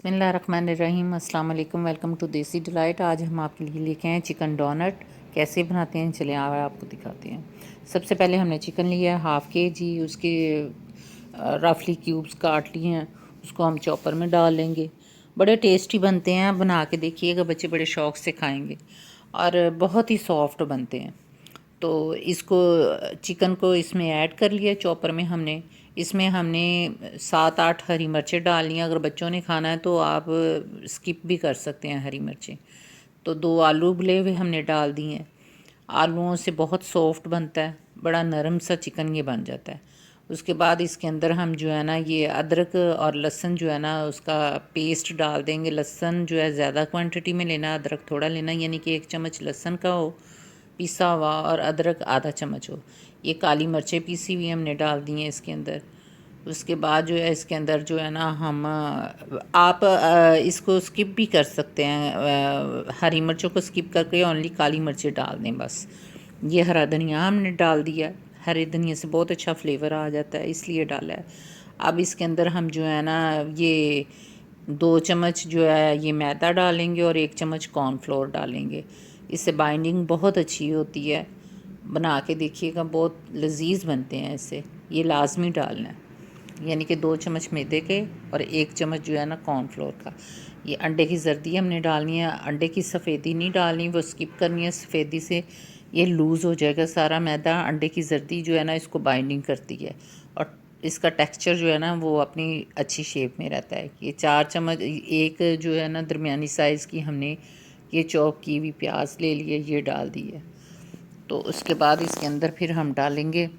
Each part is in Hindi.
बिस्मिल्लाहिर्रहमानिर्रहीम अस्सलाम वालेकुम। वेलकम टू देसी डिलाइट। आज हम आपके लिए लेके आए चिकन डोनट। कैसे बनाते हैं चलिए आपको दिखाते हैं। सबसे पहले हमने चिकन लिया है 1/2 kg, उसके रफली क्यूब्स काट लिए हैं, उसको हम चॉपर में डाल लेंगे। बड़े टेस्टी बनते हैं, बना के देखिएगा, बच्चे बड़े शौक़ से खाएँगे और बहुत ही सॉफ्ट बनते हैं। तो इसको चिकन को इसमें ऐड कर लिया चॉपर में हमने। इसमें हमने 7-8 हरी मिर्चें डालनी है। अगर बच्चों ने खाना है तो आप स्किप भी कर सकते हैं हरी मिर्चें। तो 2 आलू उबले हुए हमने डाल दिए हैं। आलूओं से बहुत सॉफ्ट बनता है, बड़ा नरम सा चिकन ये बन जाता है। उसके बाद इसके अंदर हम जो है ना ये अदरक और लहसुन जो है ना उसका पेस्ट डाल देंगे। लहसुन जो है ज़्यादा क्वांटिटी में लेना, अदरक थोड़ा लेना, यानी कि 1 चम्मच लहसुन का हो पिसा हुआ और अदरक आधा चम्मच हो। ये काली मिर्चें पीसी हुई हमने डाल दी हैं इसके अंदर। उसके बाद जो है इसके अंदर जो है ना हम आप इसको स्किप भी कर सकते हैं, हरी मिर्चों को स्किप करके ओनली काली मिर्चें डाल दें बस। ये हरा धनिया हमने डाल दिया। हरे धनिया से बहुत अच्छा फ्लेवर आ जाता है, इसलिए डाला है। अब इसके अंदर हम जो है ना ये 2 चम्मच जो है ये मैदा डालेंगे और 1 चम्मच कॉर्नफ्लोर डालेंगे। इससे बाइंडिंग बहुत अच्छी होती है। बना के देखिएगा, बहुत लजीज बनते हैं इससे। ये लाजमी डालना है, यानी कि 2 चम्मच मैदे के और 1 चम्मच जो है ना कॉर्नफ्लोर का। ये अंडे की जर्दी हमने डालनी है, अंडे की सफ़ेदी नहीं डालनी, वो स्किप करनी है। सफ़ेदी से ये लूज़ हो जाएगा सारा मैदा। अंडे की जर्दी जो है ना इसको बाइंडिंग करती है और इसका टेक्सचर जो है ना वो अपनी अच्छी शेप में रहता है। ये 4 चम्मच, एक जो है ना दरमियानी साइज़ की हमने ये चॉप की हुई प्याज ले लिए, ये डाल दी है। तो उसके बाद इसके अंदर फिर हम डालेंगे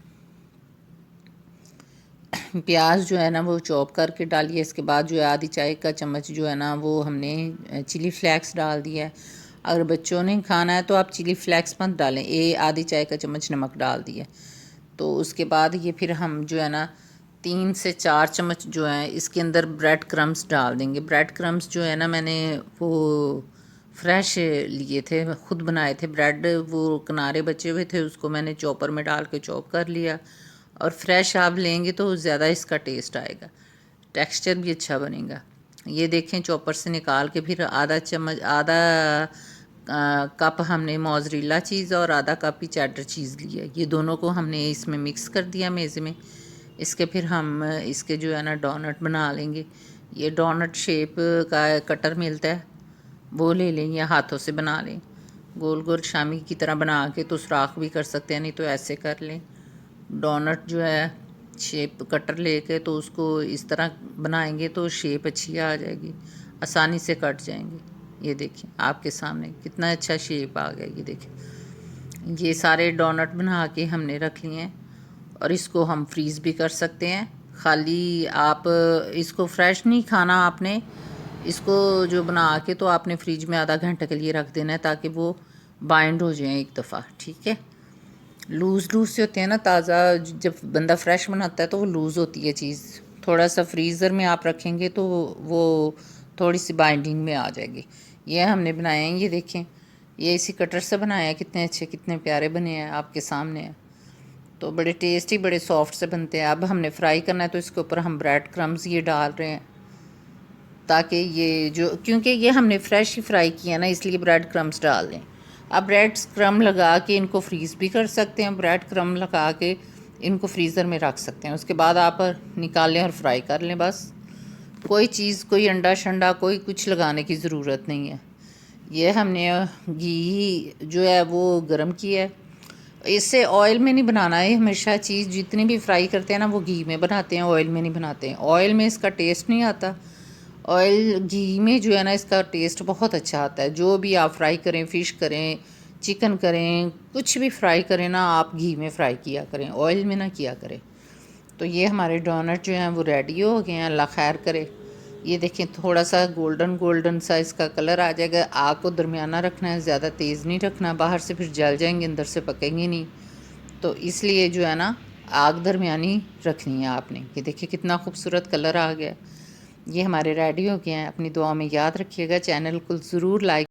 प्याज जो है ना वो चॉप करके डालिए। इसके बाद जो है आधी चाय का चम्मच जो है ना वो हमने चिली फ्लेक्स डाल दिया है। अगर बच्चों ने खाना है तो आप चिली फ्लेक्स मत डालें। आधी चाय का चम्मच नमक डाल दिया। तो उसके बाद ये फिर हम जो है ना 3 से 4 चम्मच जो है इसके अंदर ब्रेड क्रम्स डाल देंगे। ब्रेड क्रम्स जो है ना मैंने वो फ्रेश लिए थे, ख़ुद बनाए थे ब्रेड। वो किनारे बचे हुए थे, उसको मैंने चॉपर में डाल के चॉप कर लिया। और फ्रेश आप लेंगे तो ज़्यादा इसका टेस्ट आएगा, टेक्सचर भी अच्छा बनेगा। ये देखें, चॉपर से निकाल के फिर आधा कप हमने मोज़रेला चीज़ और आधा कप ही चेडर चीज़ लिया। ये दोनों को हमने इसमें मिक्स कर दिया मेज़े में। इसके फिर हम इसके जो है ना डोनट बना लेंगे। ये डोनट शेप का कटर मिलता है, वो ले लें या हाथों से बना लें। गोल गोल शामी की तरह बना के तो सुराख भी कर सकते हैं, नहीं तो ऐसे कर लें। डोनट जो है शेप कटर लेके तो उसको इस तरह बनाएंगे तो शेप अच्छी आ जाएगी, आसानी से कट जाएंगे। ये देखिए आपके सामने कितना अच्छा शेप आ गया। ये देखिए, ये सारे डोनट बना के हमने रख लिए हैं और इसको हम फ्रीज़ भी कर सकते हैं। खाली आप इसको फ्रेश नहीं खाना, आपने इसको जो बना के तो आपने फ्रिज में आधा घंटे के लिए रख देना है ताकि वो बाइंड हो जाए एक दफ़ा। ठीक है, लूज़ लूज़ से होते हैं ना, ताज़ा जब बंदा फ्रेश बनाता है तो वो लूज़ होती है चीज़। थोड़ा सा फ्रीज़र में आप रखेंगे तो वो थोड़ी सी बाइंडिंग में आ जाएगी। ये हमने बनाए हैं, ये देखें, ये इसी कटर से बनाया है। कितने अच्छे कितने प्यारे बने हैं, आपके सामने हैं। तो बड़े टेस्टी बड़े सॉफ्ट से बनते हैं। अब हमने फ्राई करना है तो इसके ऊपर हम ब्रेड क्रम्स ये डाल रहे हैं ताकि ये जो, क्योंकि ये हमने फ्रेश ही फ्राई किया ना इसलिए ब्रेड क्रम्स डाल दें। आप ब्रेड क्रम लगा के इनको फ्रीज़ भी कर सकते हैं, ब्रेड क्रम लगा के इनको फ्रीज़र में रख सकते हैं। उसके बाद आप निकाल लें और फ्राई कर लें बस। कोई चीज़, कोई अंडा शंडा, कोई कुछ लगाने की ज़रूरत नहीं है। ये हमने घी जो है वो गर्म किया है। इससे ऑयल में नहीं बनाना है। हमेशा चीज़ जितनी भी फ्राई करते हैं ना वो घी में बनाते हैं, ऑयल में नहीं बनाते हैं। ऑयल में इसका टेस्ट नहीं आता, ऑयल घी में जो है ना इसका टेस्ट बहुत अच्छा आता है। जो भी आप फ्राई करें, फ़िश करें, चिकन करें, कुछ भी फ्राई करें ना आप घी में फ्राई किया करें, ऑयल में ना किया करें। तो ये हमारे डोनट जो हैं वो रेडी हो गए हैं, अल्लाह खैर करे। ये देखें, थोड़ा सा गोल्डन गोल्डन सा इसका कलर आ जाएगा। आग को दरमियाना रखना है, ज़्यादा तेज़ नहीं रखना, बाहर से फिर जल जाएंगे, अंदर से पकेंगे नहीं। तो इसलिए जो है ना आग दरमियानी रखनी है आपने। ये देखिए कितना खूबसूरत कलर आ गया। ये हमारे रेडी हो गए हैं। अपनी दुआ में याद रखिएगा। चैनल को ज़रूर लाइक